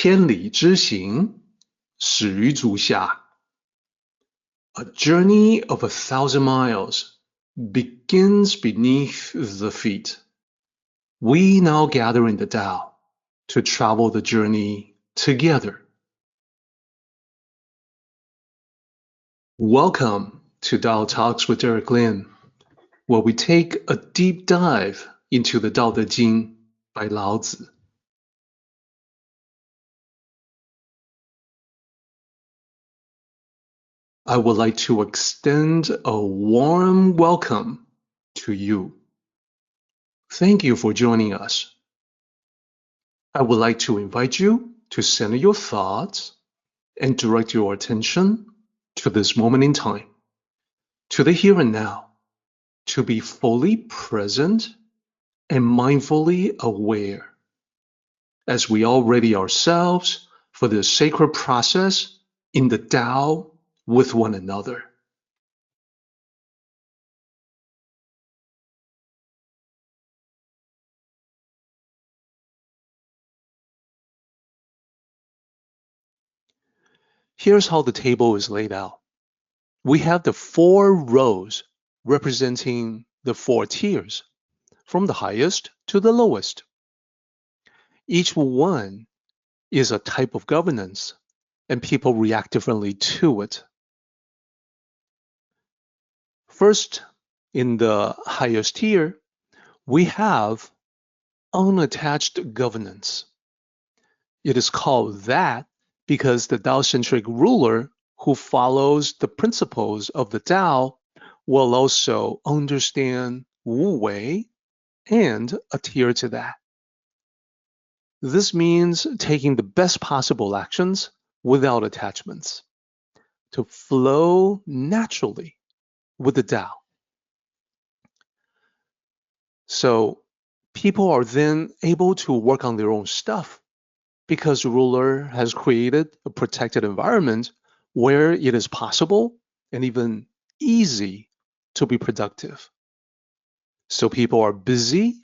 千里之行，始于足下。A journey of 1,000 miles begins beneath the feet. We now gather in the Tao to travel the journey together. Welcome to Tao Talks with Derek Lin, where we take a deep dive into the Tao Te Ching by Lao Tzu. I would like to extend a warm welcome to you. Thank you for joining us. I would like to invite you to center your thoughts and direct your attention to this moment in time, to the here and now, to be fully present and mindfully aware as we all ready ourselves for this sacred process in the Tao with one another. Here's how the table is laid out. We have the 4 rows representing the 4 tiers, from the highest to the lowest. Each one is a type of governance, and people react differently to it. First, in the highest tier, we have unattached governance. It is called that because the Tao-centric ruler who follows the principles of the Tao will also understand Wu Wei and adhere to that. This means taking the best possible actions without attachments, to flow naturally with the Tao. So people are then able to work on their own stuff because the ruler has created a protected environment where it is possible and even easy to be productive. So people are busy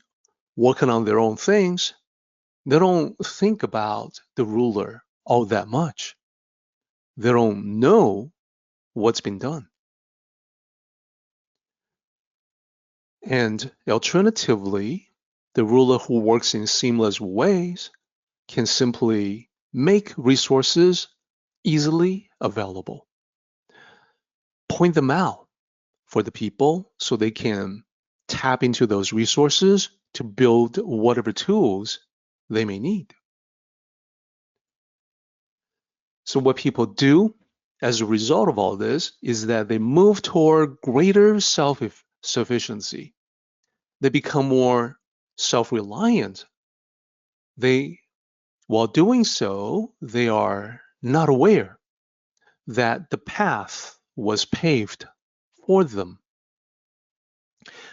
working on their own things. They don't think about the ruler all that much. They don't know what's been done. And alternatively, the ruler who works in seamless ways can simply make resources easily available. Point them out for the people so they can tap into those resources to build whatever tools they may need. So what people do as a result of all this is that they move toward greater self-sufficiency. They become more self-reliant. While doing so, they are not aware that the path was paved for them.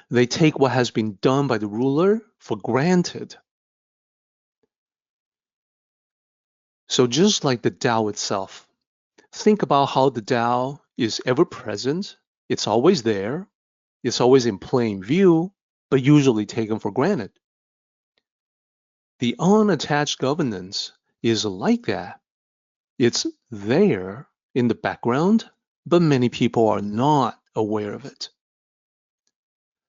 They take what has been done by the ruler for granted. So just like the Tao itself, think about how the Tao is ever present. It's always there. It's always in plain view, but usually taken for granted. The unattached governance is like that. It's there in the background, but many people are not aware of it.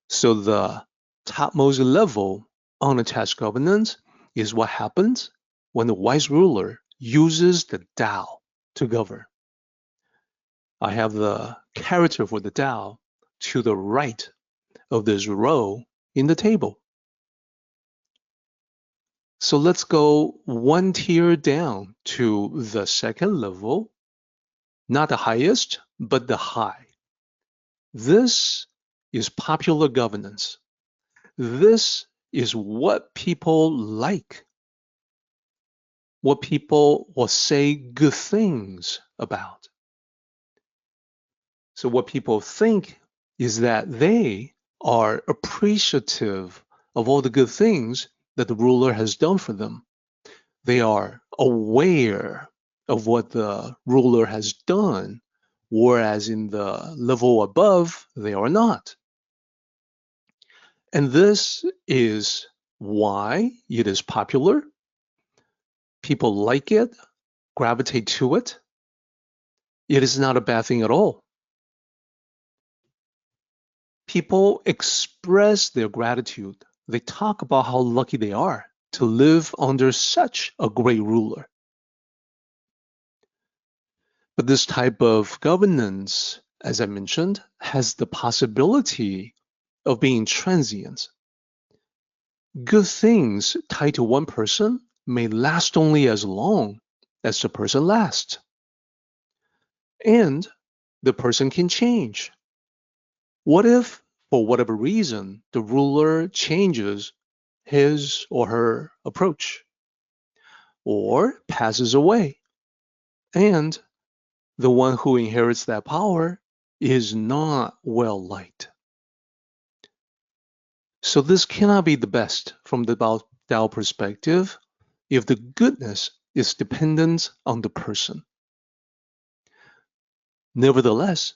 So the topmost level unattached governance is what happens when the wise ruler uses the Tao to govern. I have the character for the Tao to the right of this row in the table. So let's go one tier down to the second level, not the highest, but the high. This is popular governance. This is what people like, what people will say good things about. So what people think is that they are appreciative of all the good things that the ruler has done for them. They are aware of what the ruler has done, whereas in the level above, they are not. And this is why it is popular. People like it, gravitate to it. It is not a bad thing at all. People express their gratitude. They talk about how lucky they are to live under such a great ruler. But this type of governance, as I mentioned, has the possibility of being transient. Good things tied to one person may last only as long as the person lasts. And the person can change. What if, for whatever reason, the ruler changes his or her approach or passes away, and the one who inherits that power is not well liked? So this cannot be the best from the Tao perspective if the goodness is dependent on the person. Nevertheless,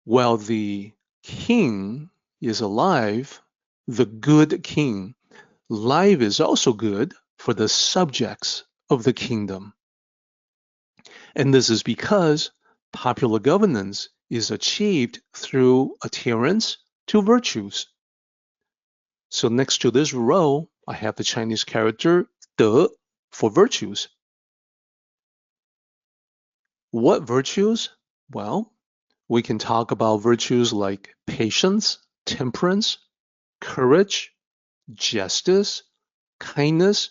while the king is alive, the good king, life is also good for the subjects of the kingdom. And this is because popular governance is achieved through adherence to virtues. So next to this row, I have the Chinese character De for virtues. What virtues? Well, we can talk about virtues like patience, temperance, courage, justice, kindness,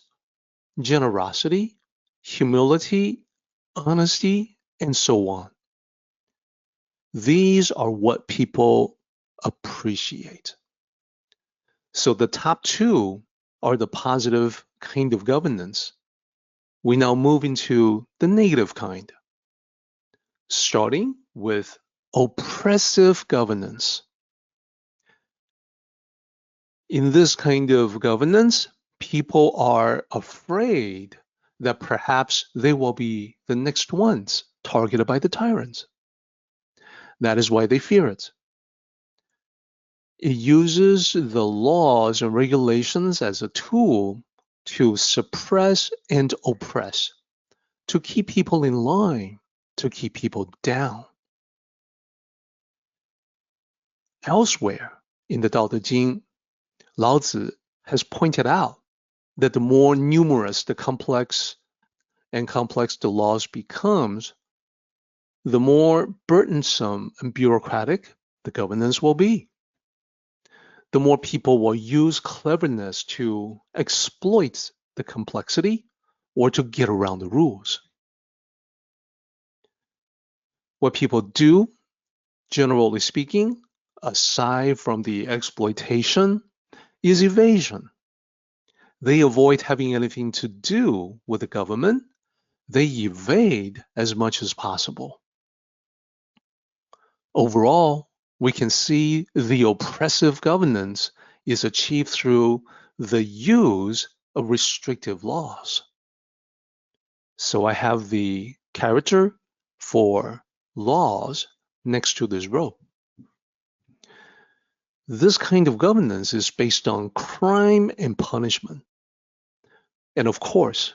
generosity, humility, honesty, and so on. These are what people appreciate. So the top two are the positive kind of governance. We now move into the negative kind, starting with oppressive governance. In this kind of governance, people are afraid that perhaps they will be the next ones targeted by the tyrants. That is why they fear it. It uses the laws and regulations as a tool to suppress and oppress, to keep people in line, to keep people down. Elsewhere in the Tao Te Ching, Lao Tzu has pointed out that the more numerous the complex the laws becomes, the more burdensome and bureaucratic the governance will be. The more people will use cleverness to exploit the complexity or to get around the rules. What people do, generally speaking, aside from the exploitation, is evasion. They avoid having anything to do with the government. They evade as much as possible. Overall, we can see the oppressive governance is achieved through the use of restrictive laws. So I have the character for laws next to this row. This kind of governance is based on crime and punishment. And of course,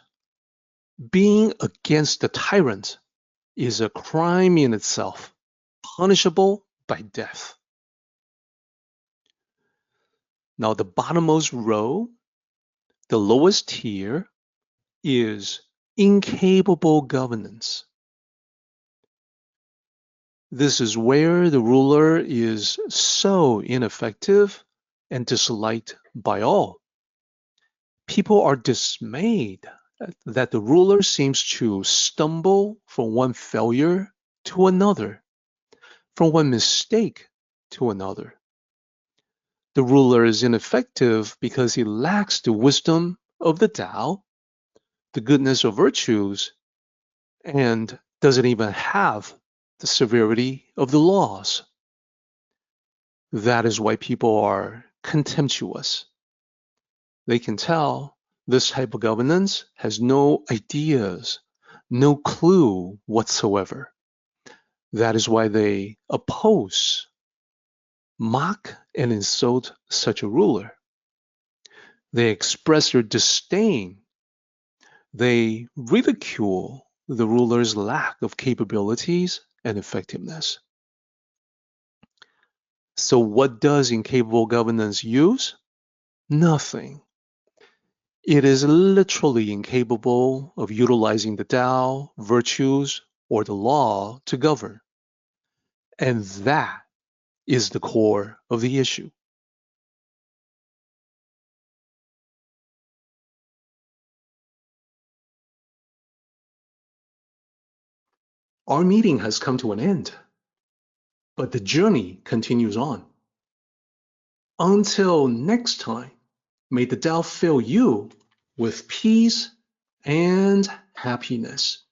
being against the tyrant is a crime in itself, punishable by death. Now, the bottommost row, the lowest tier, is incapable governance. This is where the ruler is so ineffective and disliked by all. People are dismayed that the ruler seems to stumble from one failure to another, from one mistake to another. The ruler is ineffective because he lacks the wisdom of the Tao, the goodness of virtues, and doesn't even have the severity of the laws. That is why people are contemptuous. They can tell this type of governance has no ideas, no clue whatsoever. That is why they oppose, mock, and insult such a ruler. They express their disdain. They ridicule the ruler's lack of capabilities and effectiveness. So what does incapable governance use? Nothing. It is literally incapable of utilizing the Tao, virtues, or the law to govern. And that is the core of the issue. Our meeting has come to an end, but the journey continues on. Until next time, may the Tao fill you with peace and happiness.